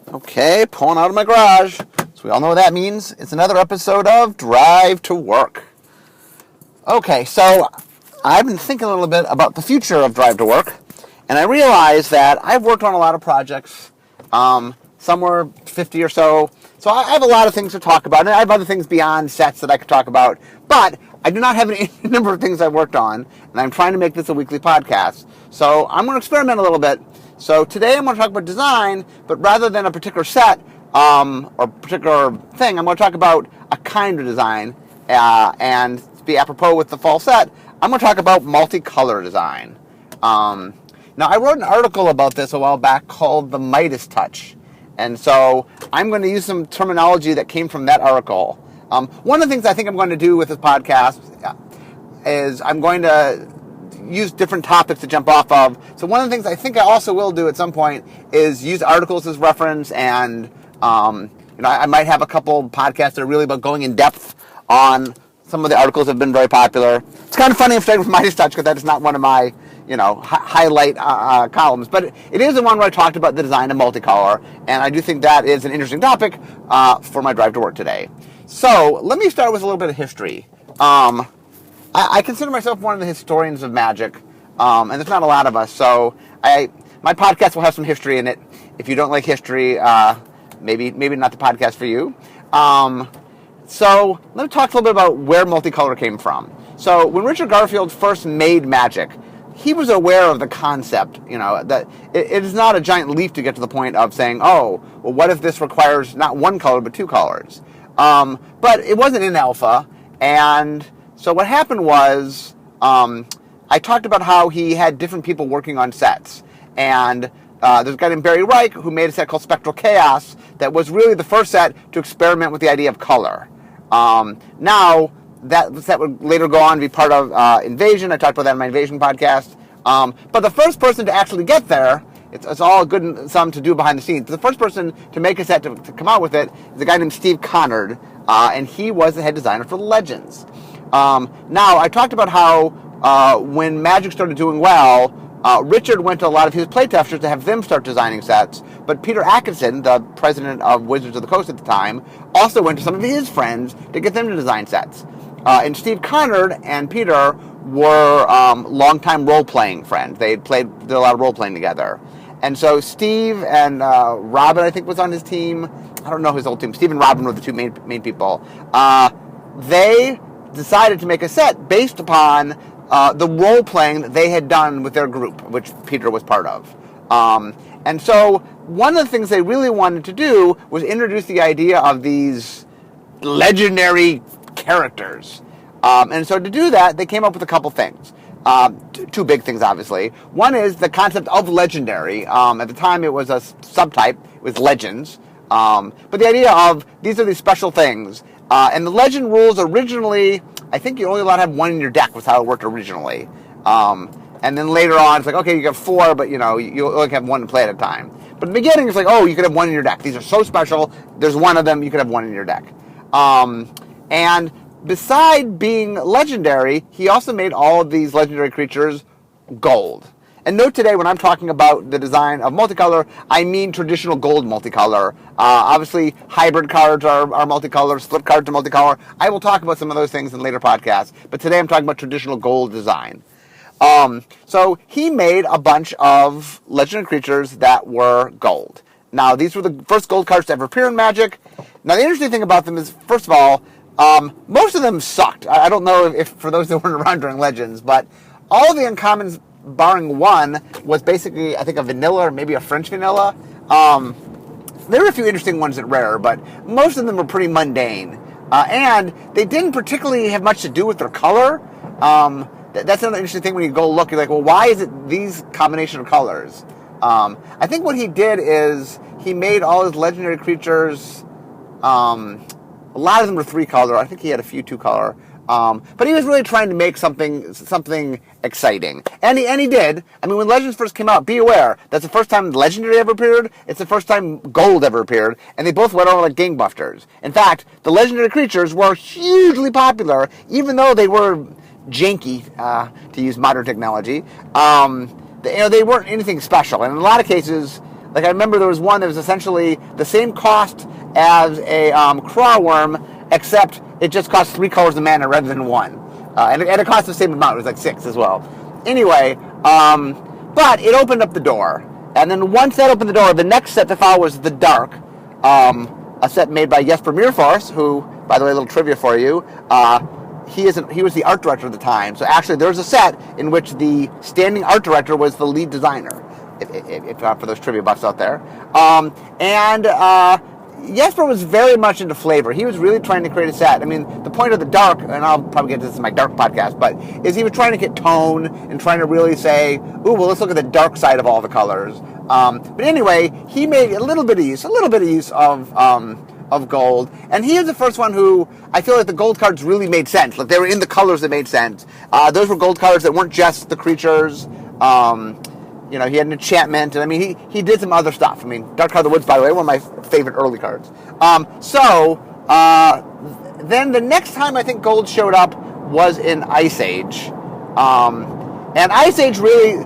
Okay, pulling out of my garage. So we all know what that means. It's another episode of Drive to Work. Okay, so I've been thinking a little bit about the future of Drive to Work, and I realized that I've worked on a lot of projects, somewhere 50 or so. So I have a lot of things to talk about, and I have other things beyond sets that I could talk about, but I do not have any number of things I've worked on, and I'm trying to make this a weekly podcast. So I'm going to experiment a little bit. So today I'm going to talk about design, but rather than a particular set or particular thing, I'm going to talk about a kind of design. And to be apropos with the fall set, I'm going to talk about multicolor design. Now, I wrote an article about this a while back called The Midas Touch. And so I'm going to use some terminology that came from that article. One of the things I think I'm going to do with this podcast is I'm going to use different topics to jump off of. So one of the things I think I also will do at some point is use articles as reference, and I might have a couple podcasts that are really about going in depth on some of the articles that have been very popular. It's kind of funny I'm starting with Midas Touch because that is not one of my highlight columns, but it is the one where I talked about the design of multicolor, and I do think that is an interesting topic for my drive to work today. So let me start with a little bit of history. I consider myself one of the historians of magic, and there's not a lot of us, so my podcast will have some history in it. If you don't like history, maybe not the podcast for you. So let me talk a little bit about where multicolor came from. So when Richard Garfield first made magic, he was aware of the concept, that it is not a giant leap to get to the point of saying, oh, well, what if this requires not one color but two colors? But it wasn't in alpha, and so what happened was I talked about how he had different people working on sets, and there's a guy named Barry Reich who made a set called Spectral Chaos that was really the first set to experiment with the idea of color. Now, that set would later go on to be part of Invasion. I talked about that in my Invasion podcast. But the first person to actually get there, it's all good and some to do behind the scenes. The first person to make a set to come out with it is a guy named Steve Connard, and he was the head designer for Legends. Now, I talked about how when Magic started doing well, Richard went to a lot of his playtesters to have them start designing sets, but Peter Atkinson, the president of Wizards of the Coast at the time, also went to some of his friends to get them to design sets. And Steve Connard and Peter were longtime role-playing friends. They did a lot of role-playing together. And so Steve and Robin, I think, was on his team. I don't know his whole team. Steve and Robin were the two main people. They decided to make a set based upon the role-playing that they had done with their group, which Peter was part of. And so one of the things they really wanted to do was introduce the idea of these legendary characters. And so to do that, they came up with a couple things. Two big things, obviously. One is the concept of legendary. At the time, it was a subtype. It was legends. But the idea of these are these special things. And the legend rules originally, I think you're only allowed to have one in your deck was how it worked originally. And then later on, it's like, okay, you got four, but you only have one to play at a time. But in the beginning, it's like, oh, you could have one in your deck. These are so special. There's one of them. You could have one in your deck. And beside being legendary, he also made all of these legendary creatures gold. And note today, when I'm talking about the design of multicolor, I mean traditional gold multicolor. Obviously, hybrid cards are multicolor, split cards are multicolor. I will talk about some of those things in later podcasts, but today I'm talking about traditional gold design. So he made a bunch of legendary creatures that were gold. Now, these were the first gold cards to ever appear in Magic. Now, the interesting thing about them is, first of all, most of them sucked. I don't know if for those that weren't around during Legends, but all the uncommons, barring one, was basically, I think, a vanilla or maybe a French vanilla. There were a few interesting ones at Rare, but most of them were pretty mundane. And they didn't particularly have much to do with their color. That's another interesting thing when you go look. You're like, well, why is it these combination of colors? I think what he did is he made all his legendary creatures. A lot of them were 3-color. I think he had a few 2-color. But he was really trying to make something exciting. And he did. I mean, when Legends first came out, be aware, that's the first time Legendary ever appeared. It's the first time Gold ever appeared. And they both went over like gangbusters. In fact, the Legendary creatures were hugely popular, even though they were janky, to use modern technology. They weren't anything special. And in a lot of cases, Like I remember there was one that was essentially the same cost as a craw worm, except it just cost 3 colors of mana rather than 1. And it cost the same amount. It was like 6 as well. Anyway, but it opened up the door. And then once that opened the door, the next set to follow was The Dark, a set made by Jesper Myrfors, who, by the way, a little trivia for you, he was the art director at the time. So actually there's a set in which the standing art director was the lead designer, if not for those trivia buffs out there. Jesper was very much into flavor. He was really trying to create a set. I mean, the point of The Dark, and I'll probably get to this in my Dark podcast, but is he was trying to get tone and trying to really say, ooh, well, let's look at the dark side of all the colors. But anyway, he made a little bit of use of gold, and he is the first one who I feel like the gold cards really made sense. Like they were in the colors that made sense. Those were gold cards that weren't just the creatures. He had an enchantment, and I mean, he did some other stuff. I mean, Dark Card of the Woods, by the way, one of my favorite early cards. Then the next time I think gold showed up was in Ice Age. And Ice Age really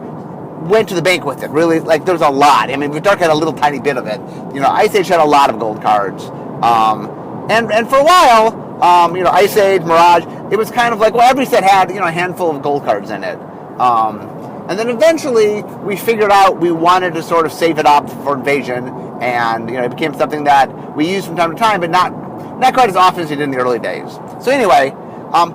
went to the bank with it. Really, like, there was a lot. I mean, Dark had a little tiny bit of it. Ice Age had a lot of gold cards. And for a while, Ice Age, Mirage, it was kind of like, well, every set had, a handful of gold cards in it. And then eventually we figured out we wanted to sort of save it up for Invasion, and it became something that we used from time to time, but not quite as often as we did in the early days. So anyway,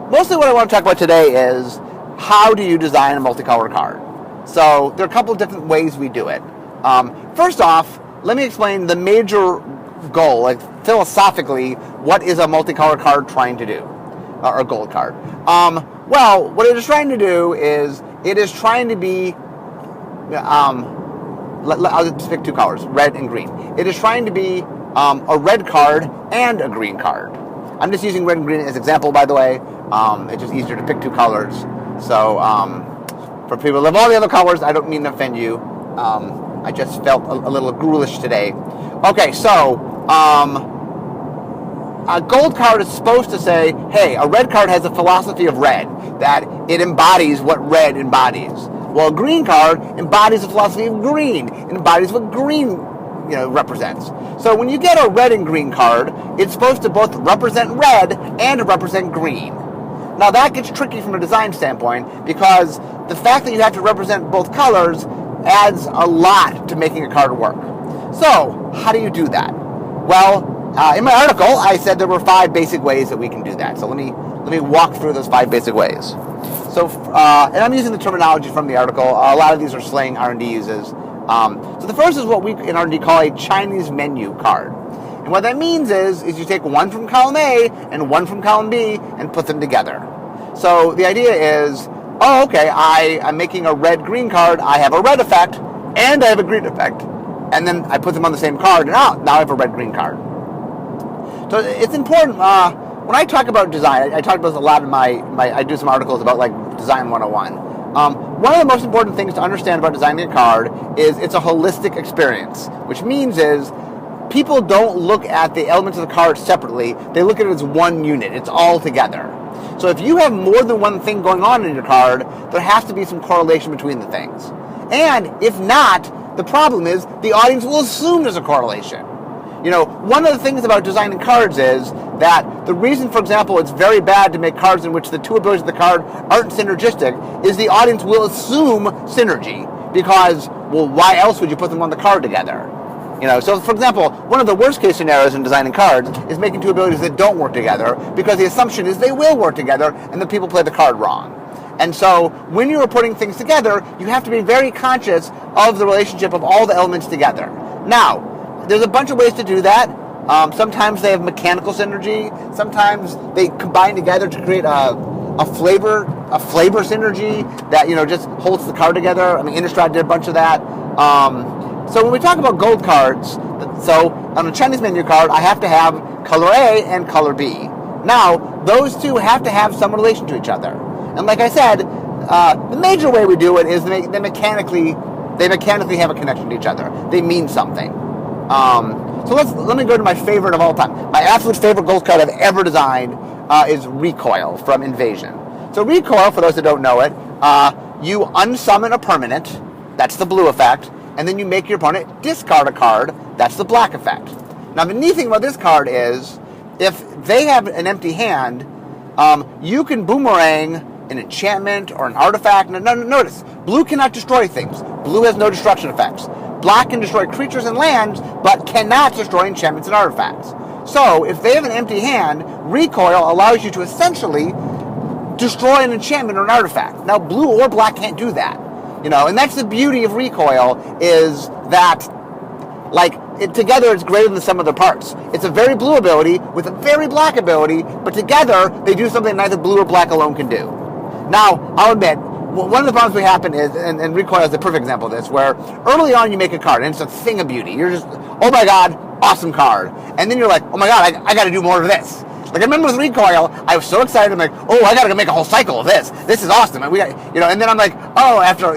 mostly what I want to talk about today is how do you design a multicolor card. So there are a couple of different ways we do it. First off, let me explain the major goal, like philosophically, what is a multicolor card trying to do, or a gold card? Well, what it is trying to do is it is trying to be, I'll just pick 2 colors, red and green. It is trying to be a red card and a green card. I'm just using red and green as example, by the way. It's just easier to pick 2 colors. So for people who love all the other colors, I don't mean to offend you. I just felt a little ghoulish today. Okay, so a gold card is supposed to say, hey, a red card has a philosophy of red, that it embodies what red embodies. Well, a green card embodies the philosophy of green. It embodies what green represents. So when you get a red and green card, it's supposed to both represent red and represent green. Now that gets tricky from a design standpoint, because the fact that you have to represent both colors adds a lot to making a card work. So how do you do that? Well, in my article, I said there were 5 basic ways that we can do that. So let me walk through those 5 basic ways. So, and I'm using the terminology from the article. A lot of these are slang R&D uses. So the first is what we in R&D call a Chinese menu card. And what that means is you take one from column A and one from column B and put them together. So the idea is, oh, okay, I'm making a red-green card. I have a red effect and I have a green effect. And then I put them on the same card, and now I have a red-green card. So it's important, when I talk about design, I talk about this a lot in I do some articles about like Design 101. One of the most important things to understand about designing a card is it's a holistic experience, which means is people don't look at the elements of the card separately, they look at it as one unit, it's all together. So if you have more than one thing going on in your card, there has to be some correlation between the things. And if not, the problem is the audience will assume there's a correlation. One of the things about designing cards is that the reason, for example, it's very bad to make cards in which the 2 abilities of the card aren't synergistic is the audience will assume synergy, because, well, why else would you put them on the card together? So for example, one of the worst case scenarios in designing cards is making 2 abilities that don't work together, because the assumption is they will work together and the people play the card wrong. And so when you're putting things together, you have to be very conscious of the relationship of all the elements together. Now, there's a bunch of ways to do that. Sometimes they have mechanical synergy. Sometimes they combine together to create a flavor synergy that just holds the card together. I mean, Innistrad did a bunch of that. So when we talk about gold cards, so on a Chinese menu card, I have to have color A and color B. Now, those two have to have some relation to each other. And like I said, the major way we do it is they mechanically have a connection to each other. They mean something. So let me go to my favorite of all time. My absolute favorite gold card I've ever designed is Recoil from Invasion. So Recoil, for those that don't know it, you unsummon a permanent, that's the blue effect, and then you make your opponent discard a card. That's the black effect. Now, the neat thing about this card is, if they have an empty hand, you can boomerang an enchantment or an artifact. Now, notice, blue cannot destroy things. Blue has no destruction effects. Black can destroy creatures and lands, but cannot destroy enchantments and artifacts. So, if they have an empty hand, recoil allows you to essentially destroy an enchantment or an artifact. Now, blue or black can't do that. And that's the beauty of recoil, is that, together it's greater than the sum of their parts. It's a very blue ability with a very black ability, but together they do something neither blue or black alone can do. Now, I'll admit, one of the problems we happen is, and recoil is the perfect example of this, where early on you make a card, and it's a thing of beauty. You're just, oh my god, awesome card. And then you're like, oh my god, I got to do more of this. I remember with recoil, I was so excited. I'm like, oh, I got to make a whole cycle of this. This is awesome. And and then I'm like, oh, after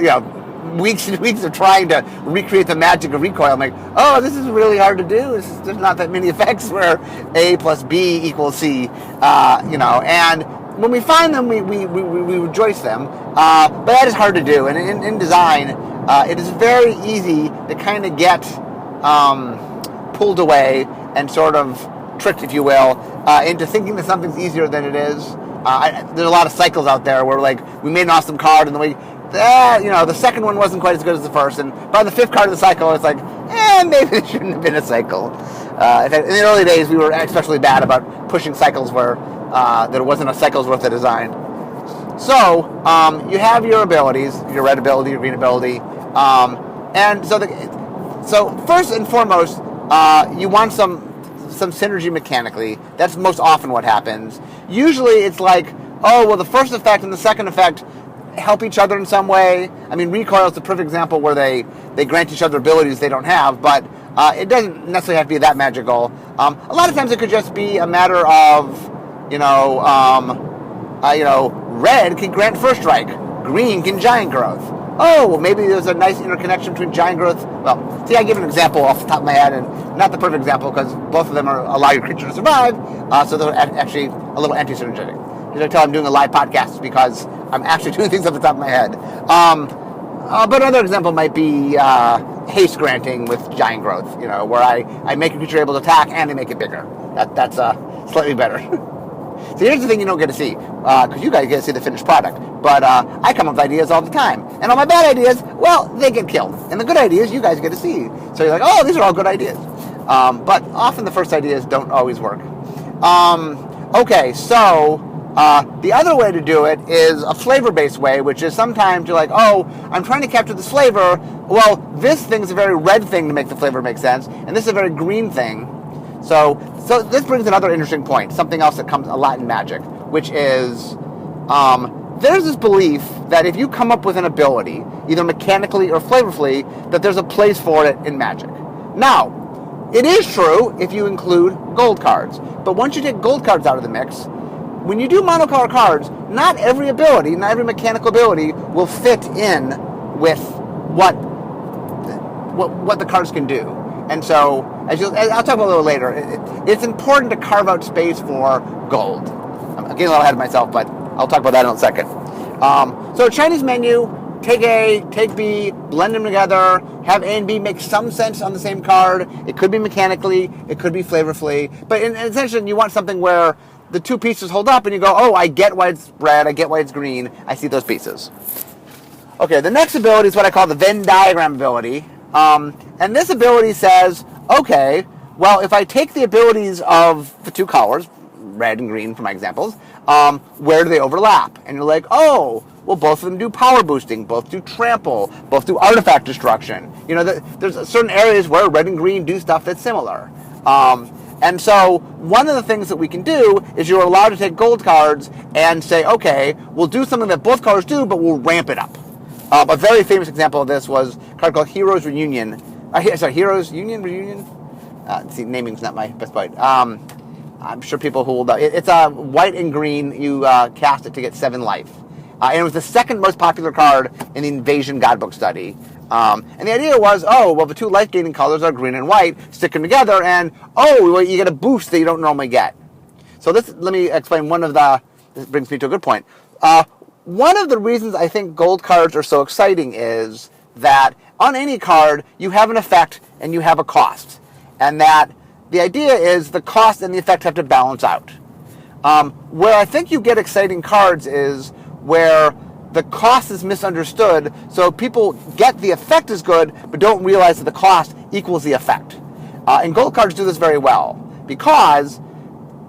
weeks and weeks of trying to recreate the magic of recoil, I'm like, oh, this is really hard to do. There's not that many effects where A plus B equals C. And when we find them, we rejoice them. But that is hard to do. And in design, it is very easy to kind of get pulled away and sort of tricked, if you will, into thinking that something's easier than it is. There's a lot of cycles out there where we made an awesome card, and then the second one wasn't quite as good as the first, and by the fifth card of the cycle, it's like, maybe it shouldn't have been a cycle. In the early days, we were especially bad about pushing cycles where there wasn't a cycle's worth of design. So, you have your abilities, your red ability, your green ability, and so first and foremost, you want some synergy mechanically. That's most often what happens. Usually it's like, oh, well, the first effect and the second effect help each other in some way. I mean, recoil is the perfect example where they grant each other abilities they don't have, but it doesn't necessarily have to be that magical. A lot of times it could just be a matter of, red can grant first strike, green can giant growth. Oh, well, maybe there's a nice interconnection between giant growth. Well, see, I give an example off the top of my head, and not the perfect example, because both of them allow your creature to survive, so they're actually a little anti-synergetic. Usually I tell I'm doing a live podcast because I'm actually doing things off the top of my head. But another example might be haste granting with giant growth, where I make a creature able to attack and I make it bigger. That's slightly better. So here's the thing you don't get to see, because you guys get to see the finished product. But I come up with ideas all the time. And all my bad ideas, well, they get killed. And the good ideas, you guys get to see. So you're like, oh, these are all good ideas. But often the first ideas don't always work. Okay, so the other way to do it is a flavor-based way, which is sometimes you're like, oh, I'm trying to capture this flavor. Well, this thing's a very red thing to make the flavor make sense, and this is a very green thing. So this brings another interesting point, something else that comes a lot in Magic, which is there's this belief that if you come up with an ability, either mechanically or flavorfully, that there's a place for it in Magic. Now, it is true if you include gold cards, but once you take gold cards out of the mix, when you do monocolor cards, not every ability, not every mechanical ability will fit in with what the cards can do. And so, I'll talk about a little later, it's important to carve out space for gold. I'm getting a little ahead of myself, but I'll talk about that in a second. So Chinese menu, take A, take B, blend them together, have A and B make some sense on the same card. It could be mechanically, it could be flavorfully, but in essentially you want something where the two pieces hold up and you go, oh, I get why it's red, I get why it's green, I see those pieces. Okay, the next ability is what I call the Venn diagram ability. And this ability says, okay, well, if I take the abilities of the two colors, red and green for my examples, where do they overlap? And you're like, oh, well, both of them do power boosting, both do trample, both do artifact destruction. There's certain areas where red and green do stuff that's similar. And so one of the things that we can do is you're allowed to take gold cards and say, okay, we'll do something that both colors do, but we'll ramp it up. A very famous example of this was a card called Heroes Reunion. Heroes Union? Reunion? See, naming's not my best point. I'm sure people who will know. It's white and green. You cast it to get 7 life. And it was the second most popular card in the Invasion Godbook study. And the idea was, oh, well, the two life-gaining colors are green and white. Stick them together, and, oh, well, you get a boost that you don't normally get. So let me explain this brings me to a good point. One of the reasons I think gold cards are so exciting is that on any card, you have an effect and you have a cost. And that the idea is the cost and the effect have to balance out. Where I think you get exciting cards is where the cost is misunderstood, so people get the effect is good, but don't realize that the cost equals the effect. And gold cards do this very well, because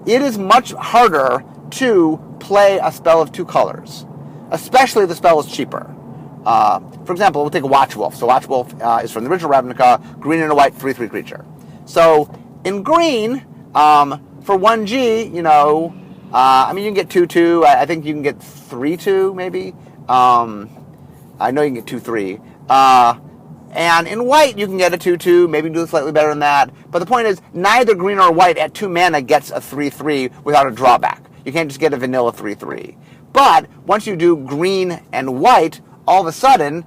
it is much harder to play a spell of 2 colors, especially if the spell is cheaper. For example, we'll take a Watch Wolf. So Watch Wolf is from the original Ravnica, green and a white 3/3 creature. So in green, for 1G, you can get 2/2. I think you can get 3/2 maybe. I know you can get 2/3. And in white, you can get a 2/2, maybe do slightly better than that. But the point is, neither green or white at 2 mana gets a 3/3 without a drawback. You can't just get a vanilla 3/3. But once you do green and white, all of a sudden,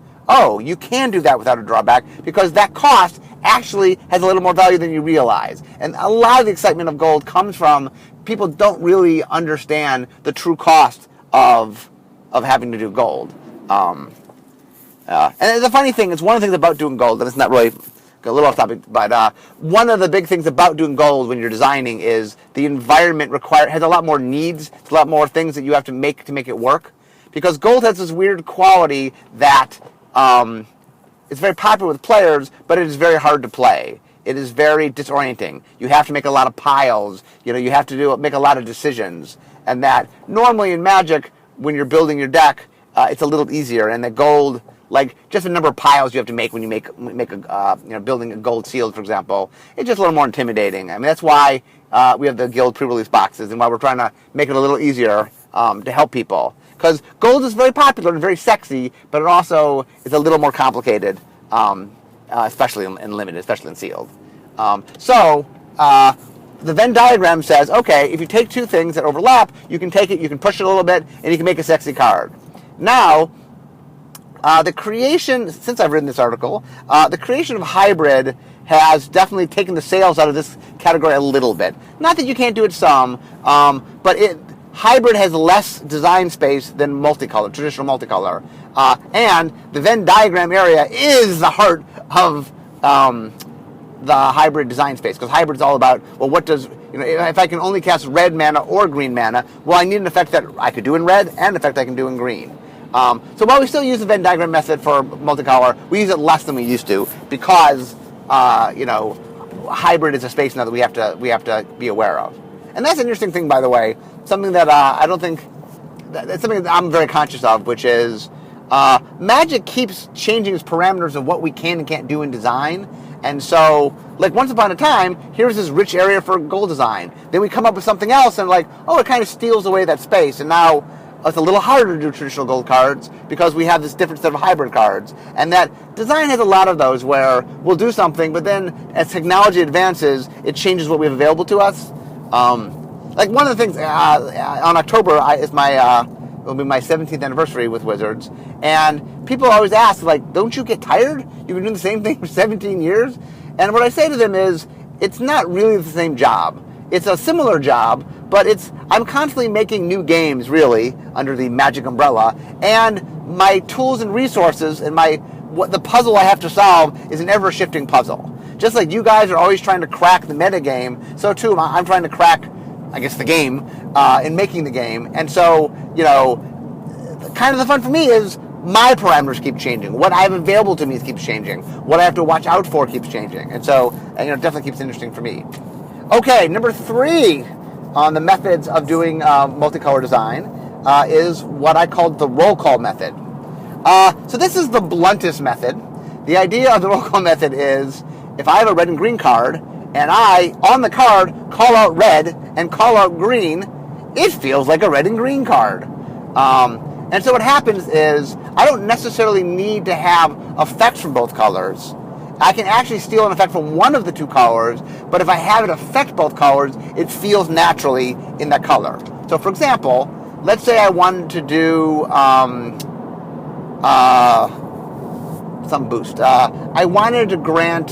you can do that without a drawback, because that cost actually has a little more value than you realize. And a lot of the excitement of gold comes from people don't really understand the true cost of having to do gold. And the funny thing is, one of the things about doing gold, and it's not really a little off topic, but one of the big things about doing gold when you're designing is the environment has a lot more needs. It's a lot more things that you have to make it work. Because gold has this weird quality that it's very popular with players, but it is very hard to play. It is very disorienting. You have to make a lot of piles. You have to make a lot of decisions. And that normally in Magic, when you're building your deck, it's a little easier. And the gold, like just the number of piles you have to make when you make building a gold shield, for example, it's just a little more intimidating. I mean, that's why we have the guild pre-release boxes and why we're trying to make it a little easier to help people. Because gold is very popular and very sexy, but it also is a little more complicated, especially in limited, especially in sealed. The Venn diagram says, okay, if you take 2 things that overlap, you can take it, you can push it a little bit, and you can make a sexy card. Now, the creation, since I've written this article, the creation of hybrid has definitely taken the sails out of this category a little bit. Not that you can't do it some, but hybrid has less design space than multicolor, traditional multicolor. And the Venn diagram area is the heart of the hybrid design space, because hybrid is all about, well, what does, if I can only cast red mana or green mana, well, I need an effect that I could do in red and an effect I can do in green. So while we still use the Venn diagram method for multicolor, we use it less than we used to, because hybrid is a space now that we have to be aware of. And that's an interesting thing, by the way. Something that it's something that I'm very conscious of, which is Magic keeps changing its parameters of what we can and can't do in design. And so, like, once upon a time, here's this rich area for gold design. Then we come up with something else, and it kind of steals away that space. And now it's a little harder to do traditional gold cards because we have this different set of hybrid cards. And that design has a lot of those where we'll do something, but then as technology advances, it changes what we have available to us. Like one of the things, on October will be my 17th anniversary with Wizards, and people always ask, don't you get tired? You've been doing the same thing for 17 years? And what I say to them is, it's not really the same job. It's a similar job, but I'm constantly making new games, really, under the Magic umbrella, and my tools and resources and the puzzle I have to solve is an ever-shifting puzzle. Just like you guys are always trying to crack the metagame, so too I'm trying to crack, I guess, the game in making the game. And so, kind of the fun for me is my parameters keep changing. What I have available to me keeps changing. What I have to watch out for keeps changing. And so, it definitely keeps it interesting for me. Okay, number 3 on the methods of doing multicolor design is what I called the roll call method. So this is the bluntest method. The idea of the roll call method is, if I have a red and green card, and I, on the card, call out red and call out green, it feels like a red and green card. And so what happens is, I don't necessarily need to have effects from both colors. I can actually steal an effect from one of the 2 colors, but if I have it affect both colors, it feels naturally in that color. So for example, let's say I wanted to do some boost. I wanted to grant,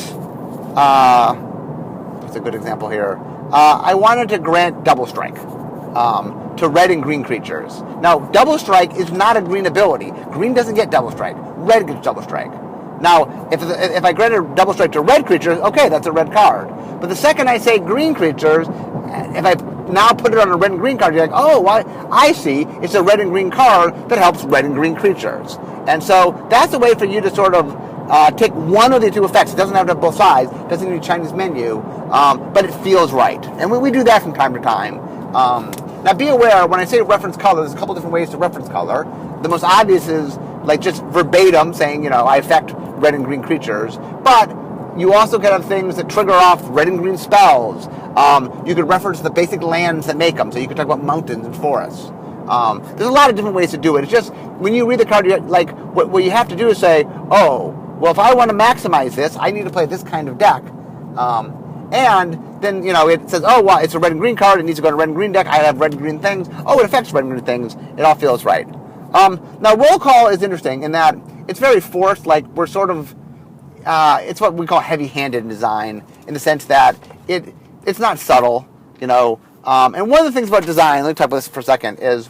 what's a good example here? I wanted to grant double strike to red and green creatures. Now, double strike is not a green ability. Green doesn't get double strike. Red gets double strike. Now, if I grant a double strike to red creatures, okay, that's a red card. But the second I say green creatures, if I now put it on a red and green card, you're like, oh, I see. It's a red and green card that helps red and green creatures. And so that's a way for you to sort of take one of the two effects. It doesn't have to have both sides. It doesn't need a Chinese menu, but it feels right. And we do that from time to time. Now, be aware, when I say reference color, there's a couple different ways to reference color. The most obvious is like just verbatim saying, I affect red and green creatures. But you also can have things that trigger off red and green spells. You could reference the basic lands that make them. So you could talk about mountains and forests. There's a lot of different ways to do it. It's just when you read the card, like what you have to do is say, oh, well, if I want to maximize this, I need to play this kind of deck. And then, it says, oh, well, it's a red and green card. It needs to go to red and green deck. I have red and green things. Oh, it affects red and green things. It all feels right. Now, roll call is interesting in that it's very forced. Like, we're sort of, it's what we call heavy-handed in design in the sense that it's not subtle, and one of the things about design, let me talk about this for a second, is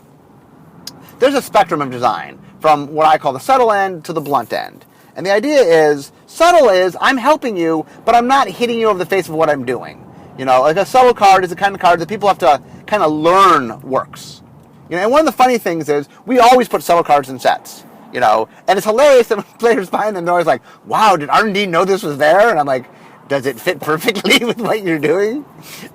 there's a spectrum of design from what I call the subtle end to the blunt end. And the idea is, subtle is, I'm helping you, but I'm not hitting you over the face of what I'm doing. Like a subtle card is the kind of card that people have to kind of learn works. And one of the funny things is, we always put subtle cards in sets. And it's hilarious that when players find them, they're always like, wow, did R&D know this was there? And I'm like, does it fit perfectly with what you're doing?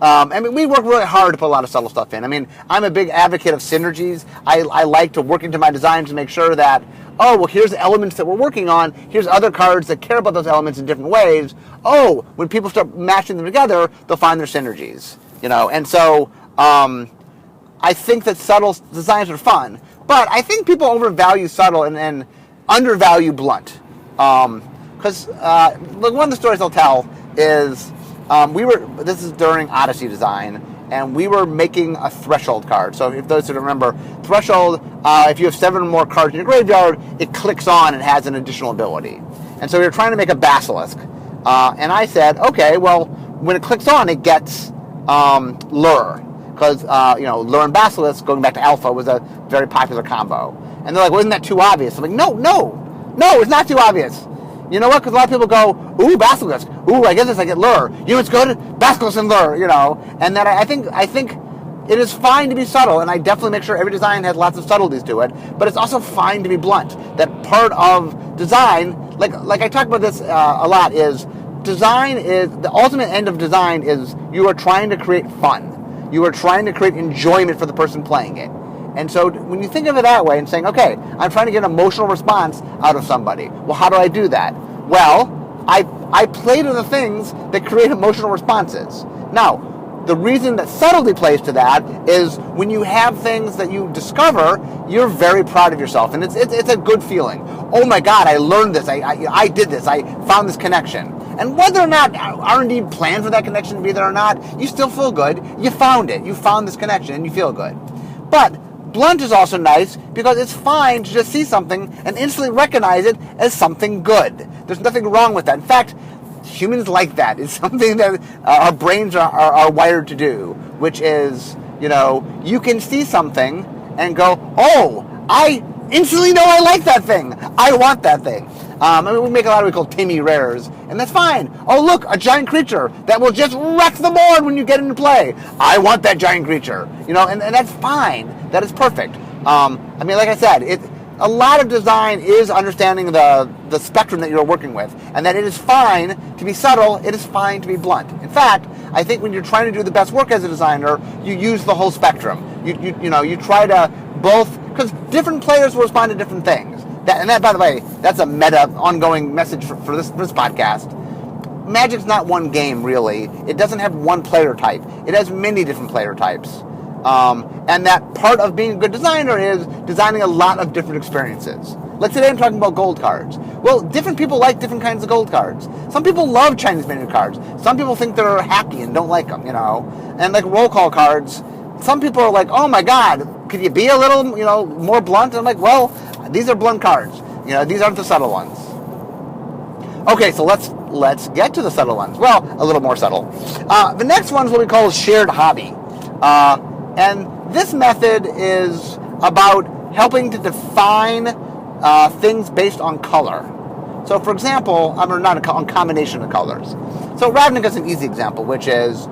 We work really hard to put a lot of subtle stuff in. I'm a big advocate of synergies. I like to work into my design to make sure that, oh, well, here's the elements that we're working on. Here's other cards that care about those elements in different ways. Oh, when people start matching them together, they'll find their synergies. And so I think that subtle designs are fun. But I think people overvalue subtle and undervalue blunt. Because one of the stories I'll tell is this is during Odyssey design, and we were making a threshold card. So if those who remember, threshold, if you have 7 or more cards in your graveyard, it clicks on and has an additional ability. And so we were trying to make a basilisk. And I said, okay, well, when it clicks on, it gets lure. Because, lure and basilisk, going back to alpha, was a very popular combo. And they're like, well, isn't that too obvious? I'm like, no, it's not too obvious. You know what? Because a lot of people go, ooh, basilisk. Ooh, I get this, I get lure. It's good, basilisk and lure, And then I think it is fine to be subtle, and I definitely make sure every design has lots of subtleties to it, but it's also fine to be blunt. That part of design, like I talk about this a lot, is design is, the ultimate end of design is you are trying to create fun. You are trying to create enjoyment for the person playing it. And so when you think of it that way and saying, okay, I'm trying to get an emotional response out of somebody. Well, how do I do that? Well, I play to the things that create emotional responses. Now, the reason that subtlety plays to that is when you have things that you discover, you're very proud of yourself. And it's a good feeling. Oh my God, I learned this. I did this. I found this connection. And whether or not R&D planned for that connection to be there or not, you still feel good. You found it. You found this connection and you feel good. But blunt is also nice because it's fine to just see something and instantly recognize it as something good. There's nothing wrong with that. In fact, humans like that. It's something that our brains are wired to do, which is, you can see something and go, oh, I instantly know I like that thing. I want that thing. We make a lot of what we call Timmy rares, and that's fine. Oh, look, a giant creature that will just wreck the board when you get into play. I want that giant creature, and that's fine. That is perfect. Like I said, a lot of design is understanding the spectrum that you're working with, and that it is fine to be subtle, it is fine to be blunt. In fact, I think when you're trying to do the best work as a designer, you use the whole spectrum. You try to both, because different players will respond to different things. That, by the way, that's a meta, ongoing message for this podcast. Magic's not one game, really. It doesn't have one player type. It has many different player types. And that part of being a good designer is designing a lot of different experiences. Like today I'm talking about gold cards. Well, different people like different kinds of gold cards. Some people love Chinese menu cards. Some people think they're hacky and don't like them, And like roll call cards, some people are like, oh my God, could you be a little, more blunt? And I'm like, well, these are blunt cards. These aren't the subtle ones. Okay, so let's get to the subtle ones. Well, a little more subtle. The next one is what we call shared hobby. And this method is about helping to define things based on color. So, for example, I'm not a combination of colors. So, Ravnica is an easy example, which is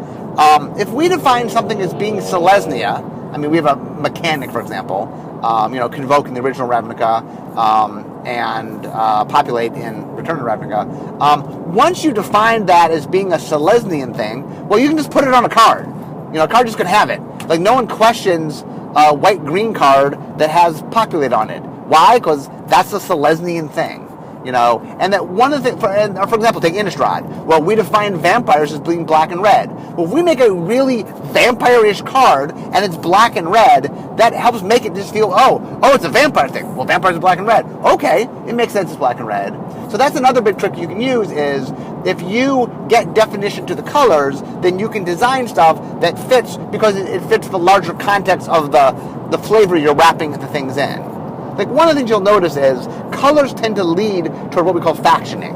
if we define something as being Selesnya, I mean, we have a mechanic, for example, convoke in the original Ravnica and populate in Return to Ravnica. Once you define that as being a Selesnyan thing, well, you can just put it on a card. A card just could have it. Like, no one questions a white-green card that has populate on it. Why? Because that's a Selesnyan thing. And that one of the things, for example, take Innistrad. Well, we define vampires as being black and red. Well, if we make a really vampire-ish card and it's black and red, that helps make it just feel, oh, it's a vampire thing. Well, vampires are black and red. Okay, it makes sense it's black and red. So that's another big trick you can use is if you get definition to the colors, then you can design stuff that fits because it fits the larger context of the flavor you're wrapping the things in. Like, one of the things you'll notice is colors tend to lead toward what we call factioning,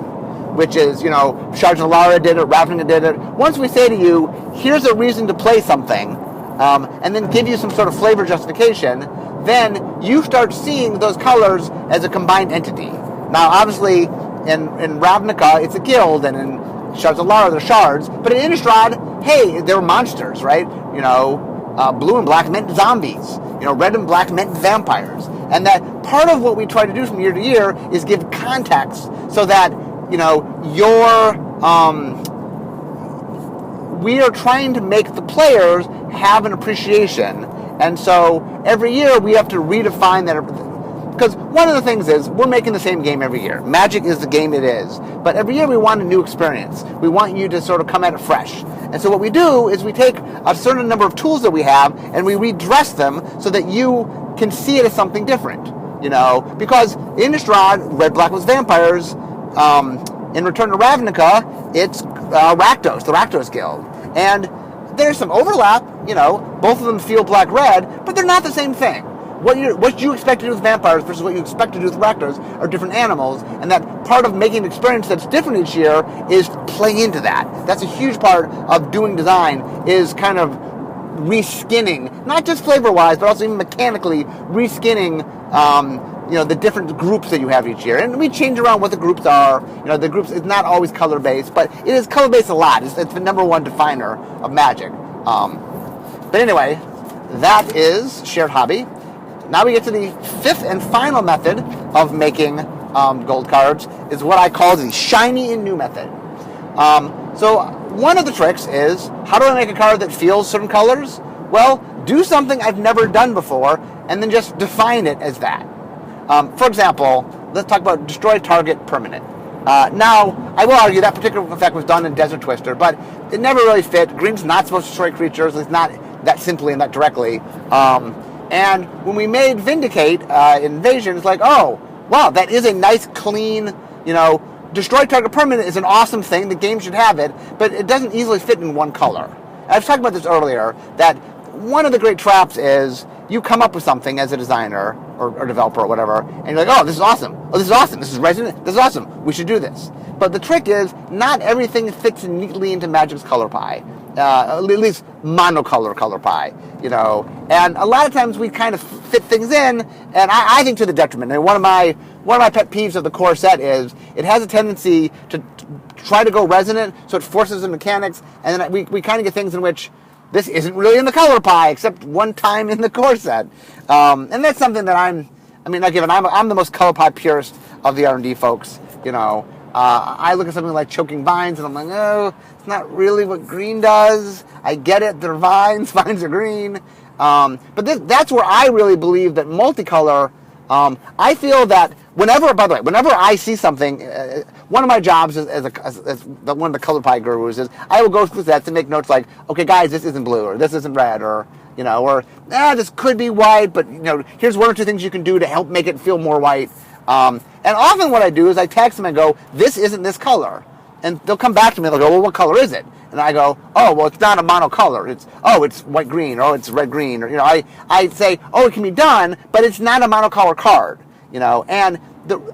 which is, Shards and Lara did it, Ravnica did it. Once we say to you, here's a reason to play something, and then give you some sort of flavor justification, then you start seeing those colors as a combined entity. Now, obviously, in Ravnica, it's a guild, and in Shards of Lara, they're shards, but in Innistrad, hey, they're monsters, right? Blue and black meant zombies. Red and black meant vampires. And that part of what we try to do from year to year is give context so that, we are trying to make the players have an appreciation. And so every year we have to redefine that. Because one of the things is we're making the same game every year. Magic is the game it is. But every year we want a new experience. We want you to sort of come at it fresh. And so what we do is we take a certain number of tools that we have and we redress them so that you can see it as something different. Because in Innistrad, red, black was vampires. In Return to Ravnica, it's Rakdos, the Rakdos Guild. And there's some overlap, both of them feel black-red, but they're not the same thing. What you expect to do with vampires versus what you expect to do with Rakdos are different animals, and that part of making an experience that's different each year is playing into that. That's a huge part of doing design, is kind of reskinning, not just flavor-wise, but also even mechanically reskinning, the different groups that you have each year. And we change around what the groups are. The groups is not always color-based, but it is color-based a lot. It's the number one definer of Magic. But anyway, that is Shared Hobby. Now we get to the fifth and final method of making gold cards, is what I call the shiny and new method. So one of the tricks is, how do I make a card that feels certain colors? Well, do something I've never done before, and then just define it as that. For example, let's talk about destroy target permanent. Now, I will argue that particular effect was done in Desert Twister, but it never really fit. Green's not supposed to destroy creatures, at least not that simply and that directly. And when we made Vindicate Invasion, it's like, oh, wow, that is a nice, clean, destroy target permanent is an awesome thing. The game should have it, but it doesn't easily fit in one color. I was talking about this earlier, that one of the great traps is you come up with something as a designer or developer or whatever, and you're like, oh, this is awesome. Oh, this is awesome. This is resonant. This is awesome. We should do this. But the trick is, not everything fits neatly into Magic's color pie. At least monocolor color pie, And a lot of times we kind of fit things in, and I think to the detriment. And one of my pet peeves of the core set is it has a tendency to try to go resonant, so it forces the mechanics, and then we kind of get things in which this isn't really in the color pie, except one time in the core set. And that's something that I'm the most color pie purist of the R&D folks, I look at something like Choking Vines, and I'm like, oh, it's not really what green does. I get it, they're vines, vines are green. But that's where I really believe that multicolor, I feel that whenever I see something, one of my jobs as one of the color pie gurus is I will go through that to make notes like, okay, guys, this isn't blue, or this isn't red, or this could be white, but here's one or two things you can do to help make it feel more white. And often what I do is I text them and go, this isn't this color. And they'll come back to me and they'll go, well, what color is it? And I go, oh, well, it's not a monocolor. It's white-green, or it's red-green. Or, I say, oh, it can be done, but it's not a monocolor card. And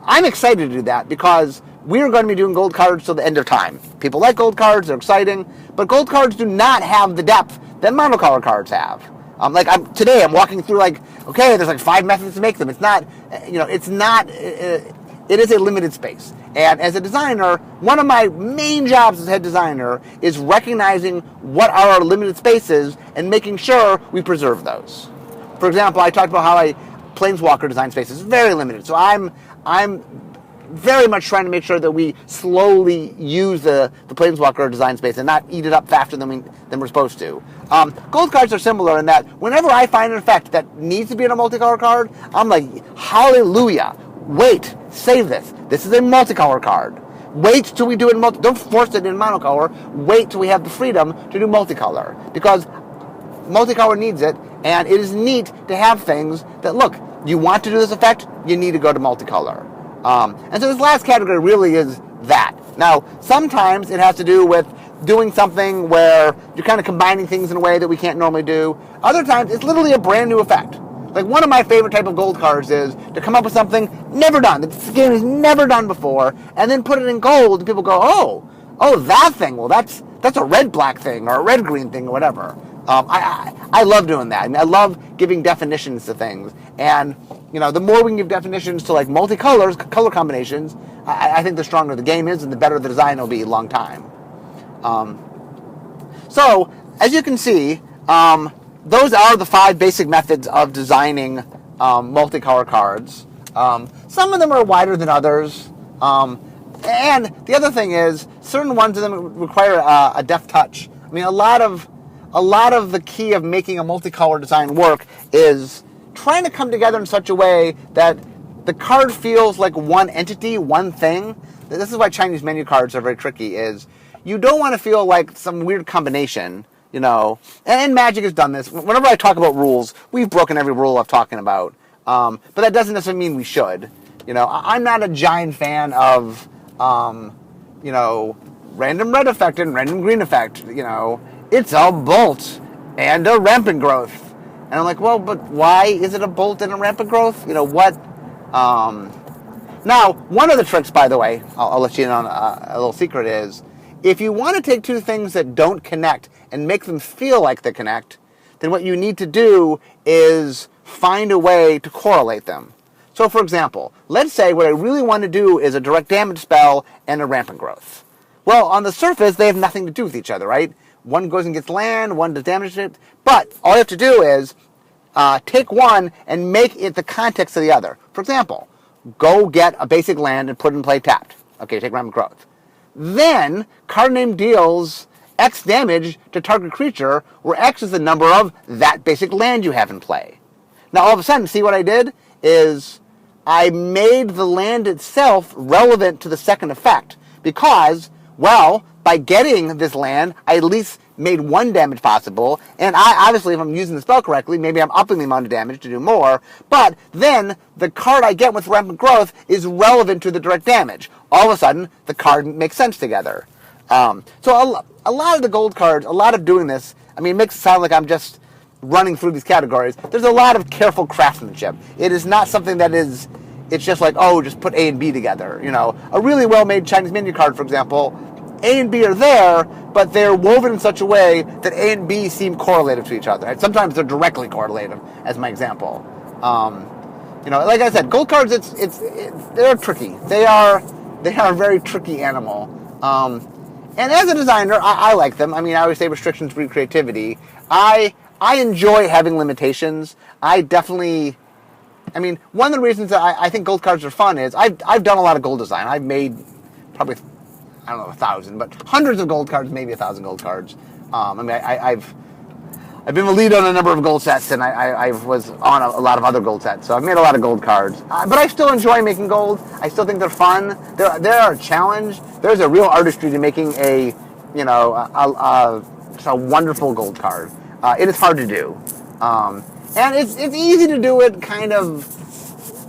I'm excited to do that because we're going to be doing gold cards till the end of time. People like gold cards, they're exciting, but gold cards do not have the depth that monocolor cards have. Today I'm walking through okay, there's 5 methods to make them. It's not, it is a limited space. And as a designer, one of my main jobs as head designer is recognizing what are our limited spaces and making sure we preserve those. For example, I talked about how Planeswalker design space is very limited. So I'm very much trying to make sure that we slowly use the Planeswalker design space and not eat it up faster than we're supposed to. Gold cards are similar in that whenever I find an effect that needs to be in a multicolor card, I'm like, hallelujah, wait, save this. This is a multicolor card. Wait till we do it in don't force it in monocolor. Wait till we have the freedom to do multicolor. Because multicolor needs it, and it is neat to have things that, look, you want to do this effect, you need to go to multicolor. And so this last category really is that. Now, sometimes it has to do with doing something where you're kind of combining things in a way that we can't normally do. Other times, it's literally a brand new effect. Like, one of my favorite type of gold cards is to come up with something never done, that this game has never done before, and then put it in gold, and people go, oh, that thing, well, that's a red-black thing, or a red-green thing, or whatever. I love doing that, and I love giving definitions to things. And, the more we can give definitions to, like, multicolors, color combinations, I think the stronger the game is, and the better the design will be a long time. So, as you can see, those are the 5 basic methods of designing multicolor cards. Some of them are wider than others. And the other thing is, certain ones of them require a deft touch. I mean, a lot of the key of making a multicolor design work is trying to come together in such a way that the card feels like one entity, one thing. This is why Chinese menu cards are very tricky, is you don't want to feel like some weird combination, And Magic has done this. Whenever I talk about rules, we've broken every rule I'm talking about. But that doesn't necessarily mean we should. I'm not a giant fan of, random red effect and random green effect. It's a bolt and a rampant growth. And I'm like, well, but why is it a bolt and a rampant growth? What? Now, one of the tricks, by the way, I'll let you in on a little secret is, if you want to take two things that don't connect and make them feel like they connect, then what you need to do is find a way to correlate them. So, for example, let's say what I really want to do is a direct damage spell and a rampant growth. Well, on the surface, they have nothing to do with each other, right? One goes and gets land, one does damage to it. But all you have to do is take one and make it the context of the other. For example, go get a basic land and put it in play tapped. Okay, take rampant growth. Then, card name deals X damage to target creature, where X is the number of that basic land you have in play. Now, all of a sudden, see what I did? Is I made the land itself relevant to the second effect. Because, well, by getting this land, I at least made one damage possible. And obviously, if I'm using the spell correctly, maybe I'm upping the amount of damage to do more. But then, the card I get with rampant growth is relevant to the direct damage. All of a sudden, the card makes sense together. So a lot of the gold cards, a lot of doing this, I mean, it makes it sound like I'm just running through these categories. There's a lot of careful craftsmanship. It is not something that is, it's just like, oh, just put A and B together. A really well-made Chinese menu card, for example, A and B are there, but they're woven in such a way that A and B seem correlative to each other. And sometimes they're directly correlative, as my example. Like I said, gold cards, they're tricky. They are a very tricky animal. And as a designer, I like them. I mean, I always say restrictions breed creativity. I enjoy having limitations. One of the reasons that I think gold cards are fun is I've done a lot of gold design. I've made probably, 1,000, but hundreds of gold cards, maybe 1,000 gold cards. I've been the lead on a number of gold sets, and I was on a lot of other gold sets, so I've made a lot of gold cards. But I still enjoy making gold. I still think they're fun. They're a challenge. There's a real artistry to making a wonderful gold card. It is hard to do. And it's easy to do it kind of,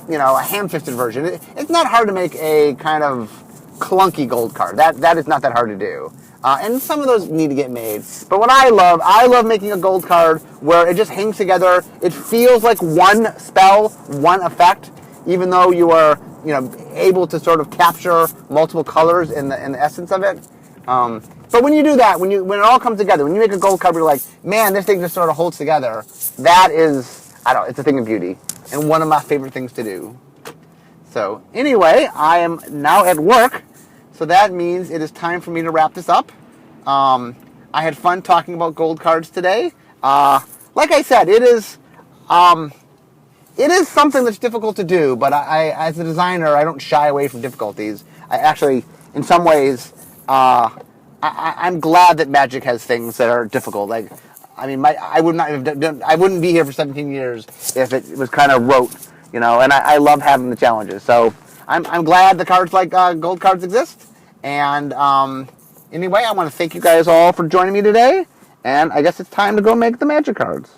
a ham-fisted version. It's not hard to make a kind of clunky gold card. That is not that hard to do. And some of those need to get made. But what I love making a gold card where it just hangs together. It feels like one spell, one effect, even though you are, able to sort of capture multiple colors in the essence of it. But when you do that, when it all comes together, when you make a gold card, you're like, man, this thing just sort of holds together. That is, it's a thing of beauty. And one of my favorite things to do. So anyway, I am now at work, so that means it is time for me to wrap this up. I had fun talking about gold cards today. Like I said, it is something that's difficult to do, but I as a designer, I don't shy away from difficulties. I actually, in some ways, I'm glad that Magic has things that are difficult. Like, I mean, I would not have done, I wouldn't be here for 17 years if it was kind of rote, and I love having the challenges. So I'm glad the cards like gold cards exist. And anyway, I want to thank you guys all for joining me today. And I guess it's time to go make the Magic cards.